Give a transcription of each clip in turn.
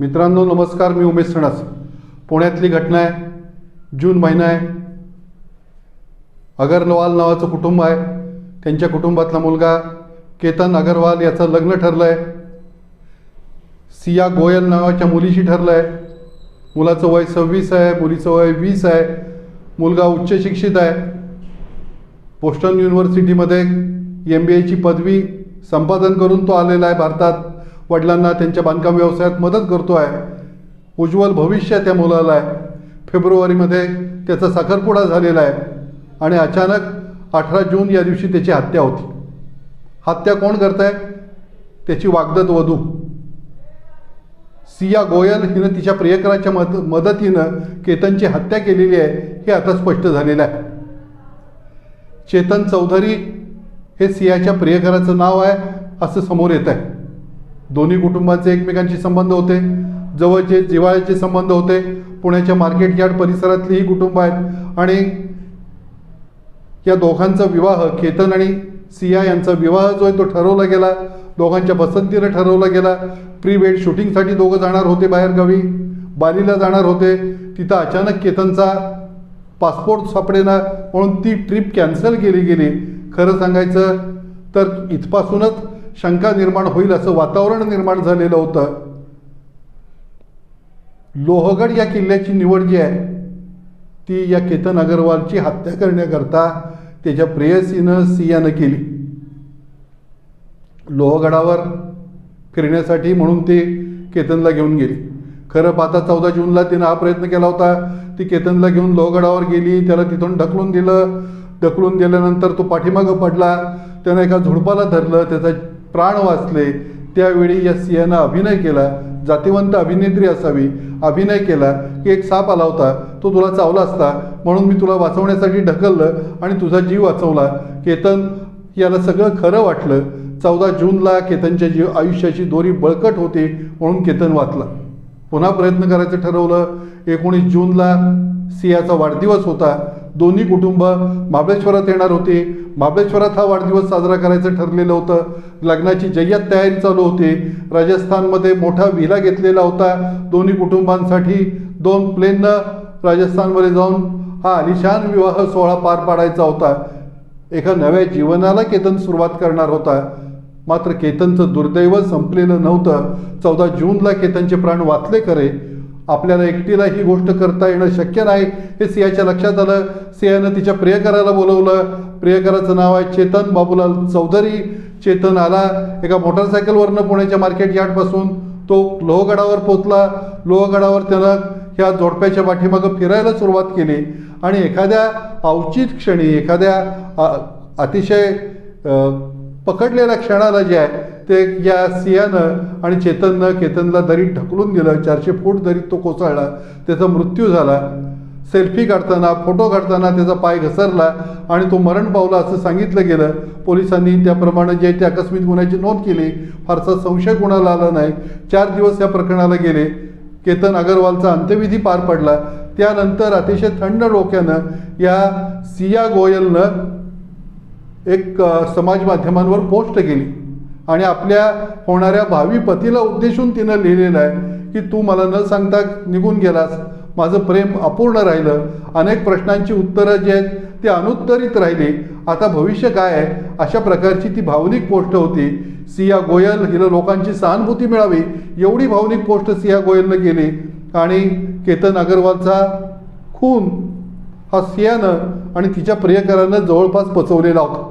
मित्रांनो नमस्कार, मी उमेश सणस. पुण्यातली घटना आहे. जून महिना आहे. अगरवाल नावाचं कुटुंब आहे. त्यांच्या कुटुंबातला मुलगा केतन अगरवाल याचं लग्न ठरलं आहे. सिया गोयल नावाच्या मुलीशी ठरलं आहे. मुलाचं वय 26 आहे, मुलीचं वय 20 आहे. मुलगा उच्च शिक्षित आहे. बोस्टन युनिव्हर्सिटीमध्ये MBAची पदवी संपादन करून तो आलेला आहे भारतात. वडिलांना त्यांच्या बांधकाम व्यवसायात मदत करतो आहे. उज्ज्वल भविष्य त्या मुलाला आहे. फेब्रुवारीमध्ये त्याचा साखरपुडा झालेला आहे आणि अचानक 18 जून या दिवशी त्याची हत्या होती. हत्या कोण करत आहे? त्याची वाग्दत वधू सिया गोयल हिनं तिच्या प्रियकराच्या मदतीनं केतनची हत्या केलेली आहे हे आता स्पष्ट झालेलं आहे. चेतन चौधरी हे सियाच्या प्रियकराचं नाव आहे असं समोर येत आहे. दोन्ही कुटुंबांचे एकमेकांशी संबंध होते, जवळचे जिव्हाळ्याचे संबंध होते. पुण्याच्या मार्केट यार्ड परिसरातली ही कुटुंब आहेत आणि या दोघांचा विवाह, केतन आणि सिया यांचा विवाह जो आहे तो ठरवला गेला. दोघांच्या पसंतीनं ठरवला गेला. प्री वेड शूटिंगसाठी दोघं जाणार होते बाहेरगावी, बालीला जाणार होते. तिथं अचानक केतनचा पासपोर्ट सापडेना म्हणून ती ट्रिप कॅन्सल केली गेली. खरं सांगायचं तर इथपासूनच शंका निर्माण होईल असं वातावरण निर्माण झालेलं होतं. लोहगड या किल्ल्याची निवड जी आहे ती या केतन अगरवालची हत्या करण्याकरता त्याच्या प्रेयसीनं सियानं केली. लोहगडावर फिरण्यासाठी म्हणून ते केतनला घेऊन गेली. खरं पाहता 14 जूनला तिनं हा प्रयत्न केला होता. ती केतनला घेऊन लोहगडावर गेली. त्याला तिथून ढकलून दिलं. ढकलून दिल्यानंतर तो पाठीमागं पडला. त्यानं एका झुडपाला धरलं. त्याचा प्राण वाचले. त्यावेळी या सियानं अभिनय केला. जातिवंत अभिनेत्री असावी. अभिनय केला की एक साप आला होता, तो तुला चावला असता म्हणून मी तुला वाचवण्यासाठी ढकललं आणि तुझा जीव वाचवला. केतन याला सगळं खरं वाटलं. 14 जूनला केतनच्या आयुष्याची दोरी बळकट होती म्हणून केतन वाचला. पुन्हा प्रयत्न करायचं ठरवलं. 19 जूनला सियाचा वाढदिवस होता. दोन्ही कुटुंब महाबळेश्वरात येणार होती. महाबळेश्वरात हा वाढदिवस साजरा करायचं ठरलेलं होतं. लग्नाची जय्यत तयारी चालू होती. राजस्थानमध्ये मोठा विला घेतलेला होता. दोन्ही कुटुंबांसाठी 2 प्लेननं राजस्थानमध्ये जाऊन हा आलिशान विवाह सोहळा पार पाडायचा होता. एका नव्या जीवनाला केतन सुरुवात करणार होता. मात्र केतनचं दुर्दैव संपलेलं नव्हतं. 14 जूनला केतनचे प्राण वाचले खरे. आपल्याला एकटीला ही गोष्ट करता येणं शक्य नाही हे सियाच्या लक्षात आलं. सियानं तिच्या प्रियकराला बोलवलं. प्रियकराचं नाव आहे चेतन बाबूलाल चौधरी. चेतन आला एका मोटरसायकलवरनं पुण्याच्या मार्केट यार्डपासून. तो लोहगडावर पोचला. लोहगडावर त्यानं ह्या जोडप्याच्या पाठीमागं फिरायला सुरुवात केली आणि एखाद्या अवचित क्षणी, एखाद्या अतिशय पकडलेल्या क्षणाला जे आहे ते या सियानं आणि चेतननं केतनला दरीत ढकलून दिलं. 400 फूट दरीत तो कोसळला. त्याचा मृत्यू झाला. सेल्फी काढताना, फोटो काढताना त्याचा पाय घसरला आणि तो मरण पावला असं सांगितलं गेलं. पोलिसांनी त्याप्रमाणे जे ते आकस्मिक गुन्ह्याची नोंद केली. फारसा संशय कोणाला आला नाही. 4 दिवस या प्रकरणाला गेले. केतन अगरवालचा अंत्यविधी पार पडला. त्यानंतर अतिशय थंड डोक्यानं या सिया गोयलनं एक समाज माध्यमांवर पोस्ट केली आणि आपल्या होणाऱ्या भावी पतीला उद्देशून तिनं लिहिलेलं आहे की तू मला न सांगता निघून गेलास. माझं प्रेम अपूर्ण राहिलं. अनेक प्रश्नांची उत्तरं जी आहेत ती अनुत्तरित राहिली. आता भविष्य काय आहे अशा प्रकारची ती भावनिक पोस्ट होती. सिया गोयल हिला लोकांची सहानुभूती मिळावी एवढी भावनिक पोस्ट सिया गोयलनं केली आणि केतन अगरवालचा खून हा सियानं आणि तिच्या प्रियकरानं जवळपास पचवलेला होता.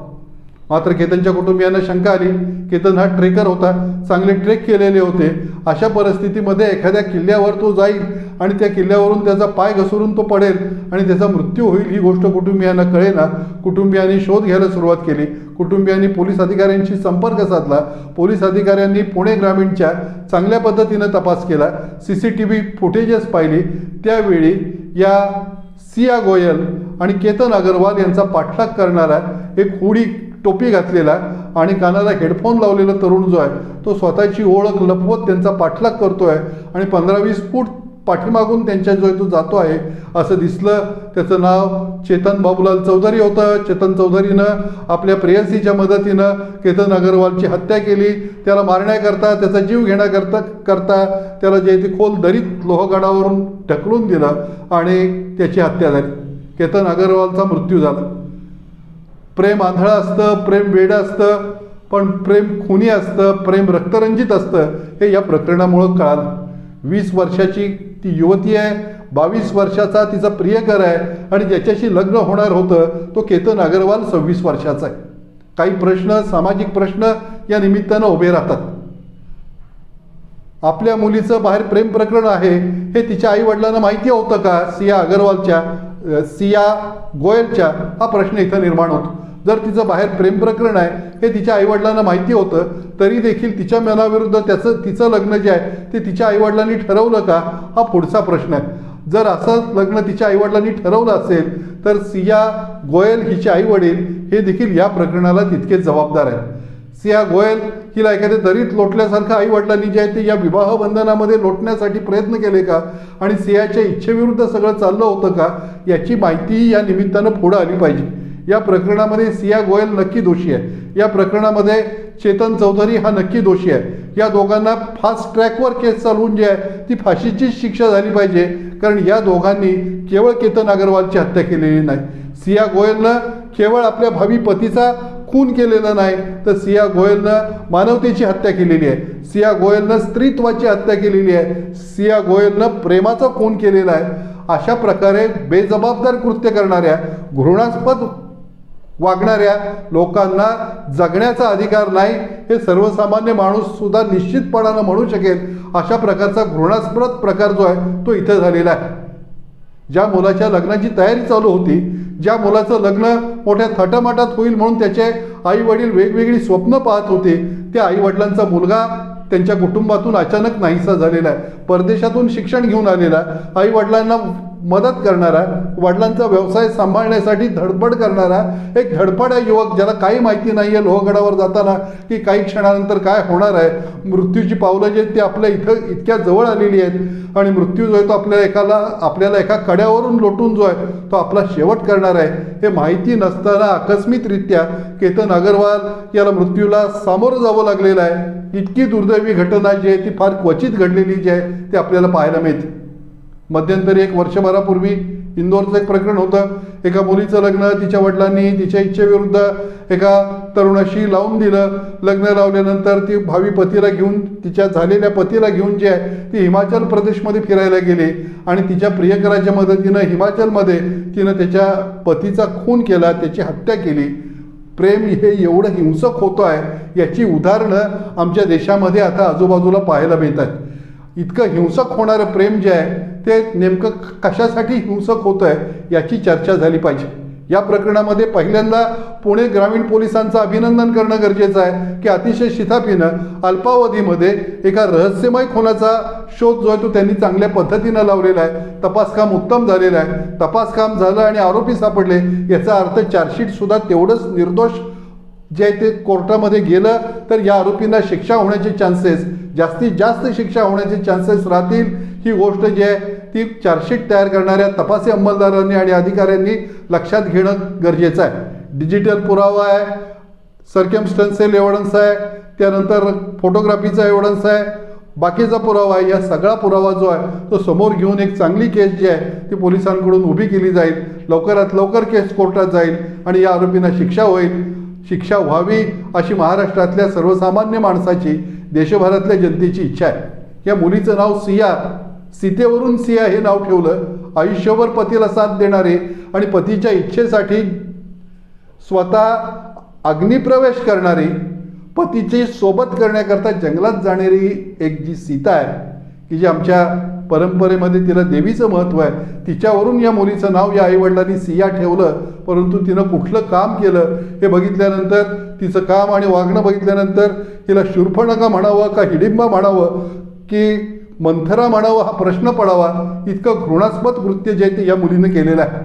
मात्र केतनच्या कुटुंबियांना शंका आली. केतन हा ट्रेकर होता. चांगले ट्रेक केलेले होते. अशा परिस्थितीमध्ये एखाद्या किल्ल्यावर तो जाईल आणि त्या किल्ल्यावरून त्याचा पाय घसरून तो पडेल आणि त्याचा मृत्यू होईल ही गोष्ट कुटुंबियांना कळेना. कुटुंबियांनी शोध घ्यायला सुरुवात केली. कुटुंबियांनी पोलीस अधिकाऱ्यांशी संपर्क साधला. पोलीस अधिकाऱ्यांनी पुणे ग्रामीणच्या चांगल्या पद्धतीनं तपास केला. CCTV फुटेजेस पाहिली. त्यावेळी या सिया गोयल आणि केतन अगरवाल यांचा पाठलाग करणारा एक हुडी टोपी घातलेला आणि कानाला हेडफोन लावलेला तरुण जो आहे तो स्वतःची ओळख लपवत त्यांचा पाठलाग करतोय आणि 15-20 फूट पाठीमागून त्यांच्या जो तो जातो आहे असं दिसलं. त्याचं नाव चेतन बाबूलाल चौधरी होतं. चेतन चौधरीनं आपल्या प्रेयसीच्या मदतीनं केतन अग्रवालची हत्या केली. त्याला मारण्याकरता, त्याचा जीव घेण्याकरता त्याला जे ते खोल दरीत लोहगडावरून ढकलून दिलं आणि त्याची हत्या झाली. केतन अग्रवालचा मृत्यू झाला. प्रेम आंधळं असतं, प्रेम वेडं असतं, पण प्रेम खुनी असतं, प्रेम रक्तरंजित असतं हे या प्रकरणामुळं कळालं. 20 वर्षाची ती युवती आहे, 22 वर्षाचा तिचा प्रियकर आहे आणि ज्याच्याशी लग्न होणार होतं तो केतन अग्रवाल 26 वर्षाचा आहे. काही प्रश्न, सामाजिक प्रश्न या निमित्तानं उभे राहतात. आपल्या मुलीचं बाहेर प्रेम प्रकरण आहे हे तिच्या आईवडिलांना माहिती होतं का? सिया गोयलच्या हा प्रश्न इथं निर्माण होतो. जर तिचं बाहेर प्रेम प्रकरण आहे हे तिच्या आईवडिलांना माहिती होतं तरी देखील तिच्या मनाविरुद्ध तिचं लग्न जे आहे ते तिच्या आईवडिलांनी ठरवलं का हा पुढचा प्रश्न आहे. जर असं लग्न तिच्या आईवडिलांनी ठरवलं असेल तर सिया गोयल हिचे आईवडील हे देखील या प्रकरणाला तितकेच जबाबदार आहेत. सिया गोयल हिला एखाद्या दरीत लोटल्यासारखं आईवडिलांनी जे आहे ते या विवाह बंधनामध्ये लोटण्यासाठी प्रयत्न केले का आणि सियाच्या इच्छेविरुद्ध सगळं चाललं होतं का याची माहिती या निमित्तानं पुढं आली पाहिजे. या प्रकरणामध्ये सिया गोयल नक्की दोषी आहे. या प्रकरणामध्ये चेतन चौधरी हा नक्की दोषी आहे. या दोघांना फास्ट ट्रॅकवर केस चालवून जी आहे ती फाशीचीच शिक्षा झाली पाहिजे. कारण या दोघांनी केवळ केतन अग्रवालची हत्या केलेली नाही. सिया गोयलनं केवळ आपल्या भावी पतीचा खून केलेला नाही तर सिया गोयलनं मानवतेची हत्या केलेली आहे. सिया गोयलनं स्त्रीत्वाची हत्या केलेली आहे. सिया गोयलनं प्रेमाचा खून केलेला आहे. अशा प्रकारे बेजबाबदार कृत्य करणाऱ्या, घृणास्पद वागणाऱ्या लोकांना जगण्याचा अधिकार नाही हे सर्वसामान्य माणूस सुद्धा निश्चितपणानं म्हणू शकेल. अशा प्रकारचा घृणास्पद प्रकार जो आहे तो इथं झालेला आहे. ज्या मुलाच्या लग्नाची तयारी चालू होती, ज्या मुलाचं लग्न मोठ्या थाटामाटात होईल म्हणून त्याचे आई वडील वेगवेगळी स्वप्न पाहत होते, त्या आईवडिलांचा मुलगा त्यांच्या कुटुंबातून अचानक नाहीसा झालेला आहे. परदेशातून शिक्षण घेऊन आलेला, आई वडिलांना मदत करणारा, वडिलांचा व्यवसाय सांभाळण्यासाठी धडपड करणारा एक धडपड आहे युवक, ज्याला काही माहिती नाही आहे लोहगडावर जाताना की काही क्षणानंतर काय होणार आहे. मृत्यूची पावलं जे ते आपल्या इथं इतक्या जवळ आलेली आहेत आणि मृत्यू जो आहे तो आपल्याला एका कड्यावरून लोटून जो आहे तो आपला शेवट करणार आहे हे माहिती नसताना आकस्मिकरित्या केतन अग्रवाल याला मृत्यूला सामोरं जावं लागलेलं आहे. इतकी दुर्दैवी घटना जी आहे ती फार क्वचित घडलेली जी आहे ती आपल्याला पाहायला मिळते. मध्यंतरी 1 वर्षभरापूर्वी इंदोरचं एक प्रकरण होतं. एका मुलीचं लग्न तिच्या वडिलांनी तिच्या इच्छेविरुद्ध एका तरुणाशी लावून दिलं. लग्न लावल्यानंतर ती भावी पतीला घेऊन, तिच्या झालेल्या पतीला घेऊन जे आहे ती हिमाचल प्रदेशमध्ये फिरायला गेली आणि तिच्या प्रियकराच्या मदतीनं हिमाचलमध्ये तिनं त्याच्या पतीचा खून केला, त्याची हत्या केली. प्रेम हे एवढं हिंसक होतं आहे याची उदाहरणं आमच्या देशामध्ये आता आजूबाजूला पाहायला मिळतात. इतकं हिंसक होणारं प्रेम जे आहे ते नेमकं कशासाठी हिंसक होतं आहे याची चर्चा झाली पाहिजे. या प्रकरणामध्ये पहिल्यांदा पुणे ग्रामीण पोलिसांचं अभिनंदन करणं गरजेचं आहे की अतिशय शिताफीनं अल्पावधीमध्ये एका रहस्यमय खुनाचा शोध जो आहे तो त्यांनी चांगल्या पद्धतीनं लावलेला आहे. तपासकाम उत्तम झालेलं आहे. तपासकाम झालं आणि आरोपी सापडले याचा अर्थ चार्जशीटसुद्धा तेवढंच निर्दोष जे आहे ते कोर्टामध्ये गेलं तर या आरोपींना शिक्षा होण्याचे चान्सेस, जास्तीत जास्त शिक्षा होण्याचे चान्सेस राहतील. ही गोष्ट जी आहे ती चार्जशीट तयार करणाऱ्या तपासी अंमलदारांनी आणि अधिकाऱ्यांनी लक्षात घेणं गरजेचं आहे. डिजिटल पुरावा आहे, सर्कमस्टन्शियल एव्हिडन्स आहे, त्यानंतर फोटोग्राफीचा एव्हिडन्स आहे, बाकीचा पुरावा आहे. या सगळा पुरावा जो आहे तो समोर घेऊन एक चांगली केस जी आहे ती पोलिसांकडून उभी केली जाईल. लवकरात लवकर केस कोर्टात जाईल आणि या आरोपींना शिक्षा होईल. शिक्षा व्हावी अशी महाराष्ट्रातल्या सर्वसामान्य माणसाची, देशभरातल्या जनतेची इच्छा आहे. या मुलीचं नाव सिया, सीतेवरून सिया हे नाव ठेवलं. आयुष्यभर पतीला साथ देणारे आणि पतीच्या इच्छेसाठी स्वतः अग्निप्रवेश करणारी, पतीची सोबत करण्याकरता जंगलात जाणारी एक जी सीता आहे की जी आमच्या परंपरेमध्ये तिला देवीचं महत्त्व आहे, तिच्यावरून या मुलीचं नाव या आईवडिलांनी सिया ठेवलं. परंतु तिनं कुठलं काम केलं हे बघितल्यानंतर, तिचं काम आणि वागणं बघितल्यानंतर हिला शूर्पणखा म्हणावं का हिडिंबा म्हणावं की मंथरा म्हणावं हा प्रश्न पडावा. इतकं घृणास्पद कृत्य जे ते या मुलीनं केलेलं आहे.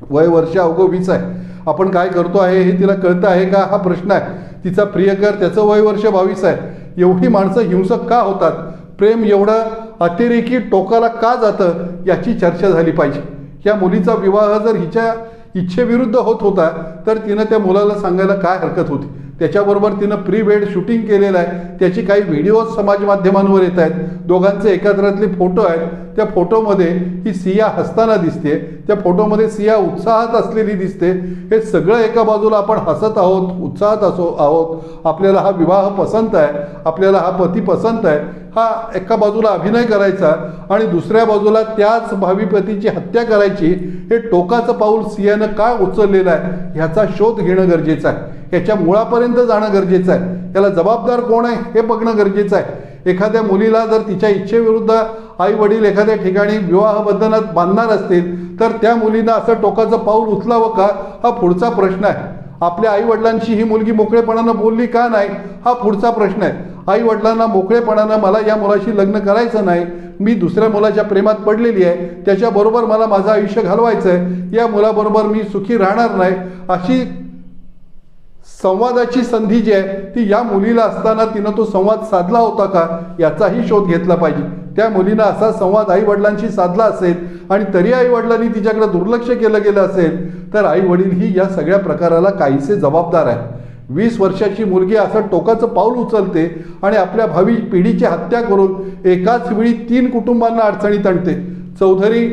वय वर्ष अवघं 20 आहे. आपण काय करतो आहे हे तिला कळतं आहे का हा प्रश्न आहे. तिचा प्रियकर त्याचं वय वर्ष 22 आहे. एवढी माणसं हिंसक का होतात? प्रेम एवढं अतिरेकी टोकाला का जातं याची चर्चा झाली पाहिजे. या मुलीचा विवाह जर हिच्या इच्छेविरुद्ध होत होता तर तिनं त्या मुलाला सांगायला काय हरकत होती. त्याच्याबरोबर तिनं प्री वेड शूटिंग केलेलं आहे. त्याची काही व्हिडिओज समाज माध्यमांवर येत आहेत. दोघांचे एकत्रातले फोटो आहेत. त्या फोटोमध्ये ही सिया हसताना दिसते. त्या फोटोमध्ये सिया उत्साहात असलेली दिसते. हे सगळं एका बाजूला आपण हसत आहोत, उत्साहात आहोत, आपल्याला हा विवाह पसंत आहे, आपल्याला हा पती पसंत आहे, हा एका बाजूला अभिनय करायचा आणि दुसऱ्या बाजूला त्याच भावी पतीची हत्या करायची. हे टोकाचं पाऊल सियानं काय उचललेलं आहे ह्याचा शोध घेणं गरजेचं आहे. ह्याच्या मुळापर्यंत जाणं गरजेचं आहे. याला जबाबदार कोण आहे हे बघणं गरजेचं आहे. एखाद्या मुलीला जर तिच्या इच्छेविरुद्ध आई वडील एखाद्या ठिकाणी विवाह बंधनात बांधणार असतील तर त्या मुलीनं असं टोकाचं पाऊल उचलावं का हा पुढचा प्रश्न आहे. आपल्या आई वडिलांशी ही मुलगी मोकळेपणानं बोलली का नाही हा पुढचा प्रश्न आहे. आई वडिलांना मोकळेपणानं मला या मुलाशी लग्न करायचं नाही, मी दुसऱ्या मुलाच्या प्रेमात पडलेली आहे, त्याच्याबरोबर मला माझं आयुष्य घालवायचं आहे, या मुलाबरोबर मी सुखी राहणार नाही, अशी संवादाची संधी जी आहे ती या मुलीला असताना तिनं तो संवाद साधला होता का याचाही शोध घेतला पाहिजे. त्या मुलीनं असा संवाद आई वडिलांशी साधला असेल आणि तरी आई वडिलांनी तिच्याकडे दुर्लक्ष केलं गेलं असेल तर आई वडील ही या सगळ्या प्रकाराला काहीसे जबाबदार आहे. 20 वर्षाची मुलगी असं टोकाचं पाऊल उचलते आणि आपल्या भावी पिढीची हत्या करून एकाच वेळी 3 कुटुंबांना अडचणीत आणते. चौधरी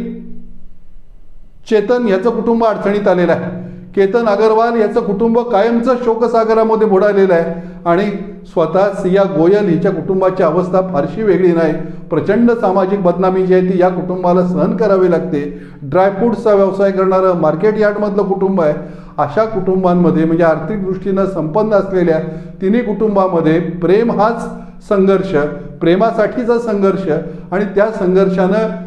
चेतन याचं कुटुंब अडचणीत आलेलं आहे. केतन अगरवाल याचं कुटुंब कायमचं शोकसागरामध्ये बुडालेलं आहे आणि स्वतः सिया गोयल हिच्या कुटुंबाची अवस्था फारशी वेगळी नाही. प्रचंड सामाजिक बदनामी जी आहे ती या कुटुंबाला सहन करावी लागते. ड्रायफ्रूट्सचा व्यवसाय करणारं मार्केट यार्डमधलं कुटुंब आहे. अशा कुटुंबांमध्ये म्हणजे आर्थिक दृष्टीनं संपन्न असलेल्या तिन्ही कुटुंबामध्ये प्रेम हाच संघर्ष, प्रेमासाठीचा संघर्ष आणि त्या संघर्षानं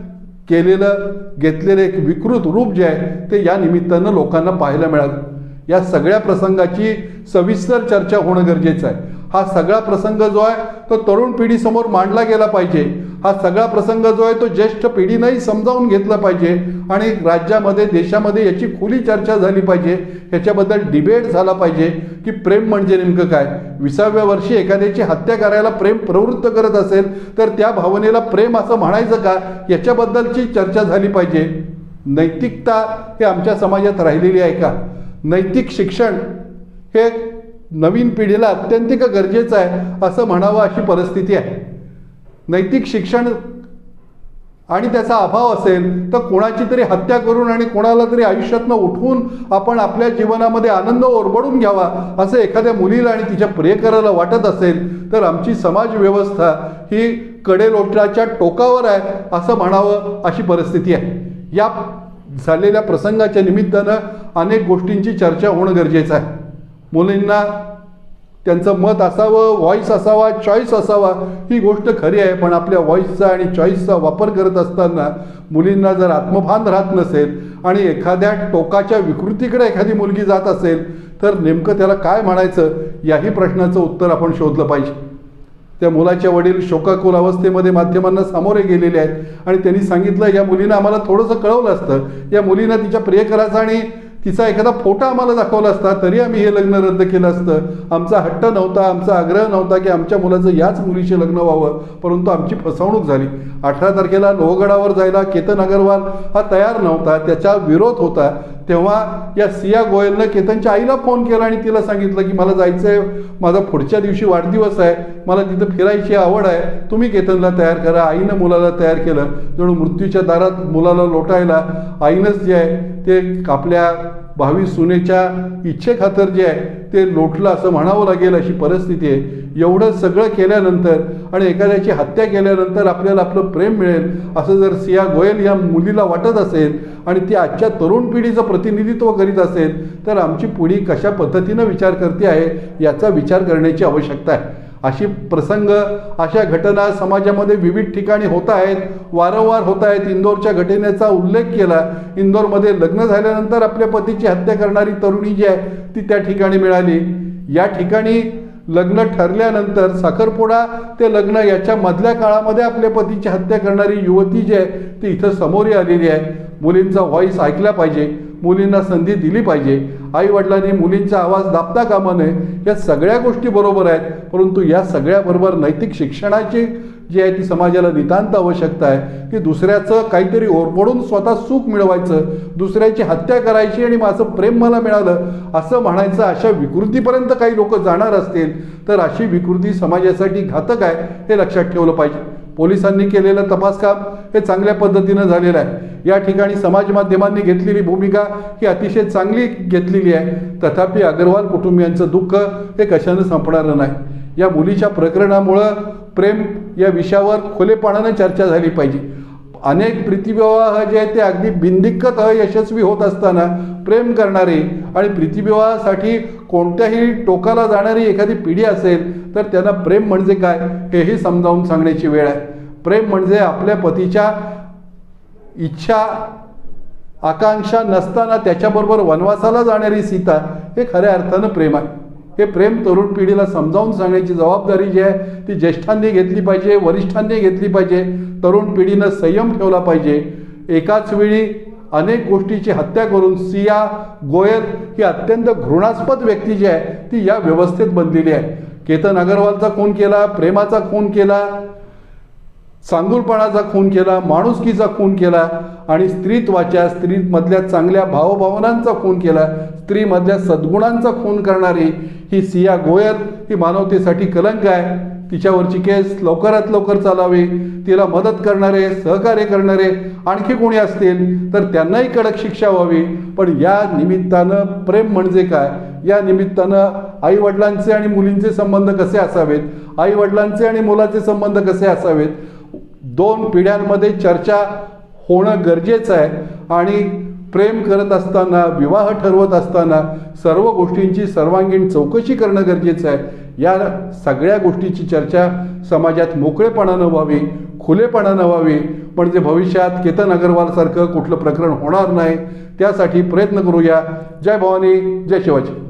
घेतलेलं एक विकृत रूप जे आहे ते या निमित्तानं लोकांना पाहायला मिळालं. या सगळ्या प्रसंगाची सविस्तर चर्चा होणं गरजेचं आहे. हा सगळा प्रसंग जो आहे तो तरुण पिढीसमोर मांडला गेला पाहिजे. हा सगळा प्रसंग जो आहे तो ज्येष्ठ पिढीनंही समजावून घेतला पाहिजे आणि राज्यामध्ये देशामध्ये याची खुली चर्चा झाली पाहिजे. ह्याच्याबद्दल डिबेट झाला पाहिजे की प्रेम म्हणजे नेमकं काय. 20व्या वर्षी एखाद्याची हत्या करायला प्रेम प्रवृत्त करत असेल तर त्या भावनेला प्रेम असं म्हणायचं का याच्याबद्दलची चर्चा झाली पाहिजे. नैतिकता हे आमच्या समाजात राहिलेली आहे का. नैतिक शिक्षण हे नवीन पिढीला अत्यंतिक गरजेचं आहे असं म्हणावं अशी परिस्थिती आहे. नैतिक शिक्षण आणि त्याचा अभाव असेल तर कोणाची तरी हत्या करून आणि कोणाला तरी आयुष्यातनं उठवून आपण आपल्या जीवनामध्ये आनंद ओरबडून घ्यावा असं एखाद्या मुलीला आणि तिच्या प्रियकराला वाटत असेल तर आमची समाज व्यवस्था ही कडेलोटाच्या टोकावर आहे असं म्हणावं अशी परिस्थिती आहे. या झालेल्या प्रसंगाच्या निमित्तानं अनेक गोष्टींची चर्चा होणं गरजेचं आहे. मुलींना त्यांचं मत असावं, व्हॉईस असावा, चॉईस असावा ही गोष्ट खरी आहे. पण आपल्या व्हॉईसचा आणि चॉईसचा वापर करत असताना मुलींना जर आत्मभान राहत नसेल आणि एखाद्या टोकाच्या विकृतीकडे एखादी मुलगी जात असेल तर नेमकं त्याला काय म्हणायचं याही प्रश्नाचं उत्तर आपण शोधलं पाहिजे. त्या मुलाच्या वडील शोकाकुल अवस्थेमध्ये माध्यमांना सामोरे गेलेले आहेत आणि त्यांनी सांगितलं या मुलीनं आम्हाला थोडंसं कळवलं असतं, या मुलीनं तिच्या प्रियकराचा आणि तिचा एखादा फोटो आम्हाला दाखवला असता तरी आम्ही हे लग्न रद्द केलं असतं. आमचा हट्ट नव्हता, आमचा आग्रह नव्हता की आमच्या मुलाचं याच मुलीशी लग्न व्हावं, परंतु आमची फसवणूक झाली. 18 तारखेला लोहगडावर जायला केतन अगरवाल हा तयार नव्हता, त्याचा विरोध होता. तेव्हा या सिया गोयलनं केतनच्या आईला फोन केला आणि तिला सांगितलं की मला जायचं आहे, माझा पुढच्या दिवशी वाढदिवस आहे, मला तिथं फिरायची आवड आहे, तुम्ही केतनला तयार करा. आईनं मुलाला तयार केलं. जणू मृत्यूच्या दारात मुलाला लोटायला आईनंच जे आहे ते आपल्या भावी सुनेच्या इच्छेखातर जे आहे ते लोटलं असं म्हणावं लागेल अशी परिस्थिती आहे. एवढं सगळं केल्यानंतर आणि एखाद्याची हत्या केल्यानंतर आपल्याला आपलं प्रेम मिळेल असं जर सिया गोयल या मुलीला वाटत असेल आणि ती आजच्या तरुण पिढीचं प्रतिनिधित्व करीत असेल तर आमची पिढी कशा पद्धतीनं विचार करते आहे याचा विचार करण्याची आवश्यकता आहे. अशी प्रसंग, अशा घटना समाजामध्ये विविध ठिकाणी होत आहेत, वारंवार होत आहेत. इंदोरच्या घटनेचा उल्लेख केला. इंदोरमध्ये लग्न झाल्यानंतर आपल्या पतीची हत्या करणारी तरुणी जी आहे ती त्या ठिकाणी मिळाली. या ठिकाणी लग्न ठरल्यानंतर साखरपुडा ते लग्न याच्या मधल्या काळामध्ये आपल्या पतीची हत्या करणारी युवती जी आहे ती इथं समोर आलेली आहे. मुलींचा व्हॉईस ऐकला पाहिजे, मुलींना संधी दिली पाहिजे. आई वडिलांनी मुलींचा आवाज दाबता कामा नये. या सगळ्या गोष्टी बरोबर आहेत, परंतु या सगळ्याबरोबर नैतिक शिक्षणाची जी आहे ती समाजाला नितांत आवश्यकता आहे की दुसऱ्याचं काहीतरी ओरबडून स्वतः सुख मिळवायचं, दुसऱ्याची हत्या करायची आणि माझं प्रेम मला मिळालं असं म्हणायचं, अशा विकृतीपर्यंत काही लोक जाणार असतील तर अशी विकृती समाजासाठी घातक आहे हे लक्षात ठेवलं पाहिजे. पोलिसांनी केलेलं तपास काम हे चांगल्या पद्धतीनं झालेलं आहे. या ठिकाणी समाज माध्यमांनी घेतलेली भूमिका ही अतिशय चांगली घेतलेली आहे. तथापि अग्रवाल कुटुंबियांचं दुःख हे कशानं संपणारं नाही. या मुलीच्या प्रकरणामुळं प्रेम या विषयावर खुलेपणानं चर्चा झाली पाहिजे. अनेक प्रीतिविवाह जे आहेत ते अगदी बिनदिक्कत यशस्वी होत असताना प्रेम करणारे आणि प्रीतिविवाहासाठी कोणत्याही टोकाला जाणारी एखादी पिढी असेल तर त्यांना प्रेम म्हणजे काय हेही समजावून सांगण्याची वेळ आहे. प्रेम म्हणजे आपल्या पतीच्या इच्छा आकांक्षा नसताना त्याच्याबरोबर वनवासाला जाणारी सीता हे खऱ्या अर्थानं प्रेम आहे. हे प्रेम तरुण पिढीला समजावून सांगण्याची जबाबदारी जी आहे ती ज्येष्ठांनी घेतली पाहिजे, वरिष्ठांनी घेतली पाहिजे. तरुण पिढीनं संयम ठेवला पाहिजे. एकाच वेळी अनेक गोष्टीची हत्या करून सिया गोयल ही अत्यंत घृणास्पद व्यक्ती जी आहे ती या व्यवस्थेत बनलेली आहे. केतन अग्रवालचा खून केला, प्रेमाचा खून केला, चांगुलपणाचा खून केला, माणुसकीचा खून केला आणि स्त्रीत्वाच्या स्त्रीमधल्या चांगल्या भावभावनांचा खून केला. स्त्रीमधल्या सद्गुणांचा खून करणारी ही सिया गोयल ही मानवतेसाठी कलंक आहे. तिच्यावरची केस लवकरात लवकर चालावी. तिला मदत करणारे, सहकार्य करणारे आणखी कोणी असतील तर त्यांनाही कडक शिक्षा व्हावी. पण या निमित्तानं प्रेम म्हणजे काय, या निमित्तानं आईवडिलांचे आणि मुलींचे संबंध कसे असावेत, आईवडिलांचे आणि मुलाचे संबंध कसे असावेत, दोन पिढ्यांमध्ये चर्चा होणं गरजेचं आहे. आणि प्रेम करत असताना, विवाह ठरवत असताना सर्व गोष्टींची सर्वांगीण चौकशी करणं गरजेचं आहे. या सगळ्या गोष्टीची चर्चा समाजात मोकळेपणानं व्हावी, खुलेपणानं व्हावी, म्हणजे भविष्यात केतन अग्रवालसारखं कुठलं प्रकरण होणार नाही. त्यासाठी प्रयत्न करूया. जय भवानी, जय शिवाजी.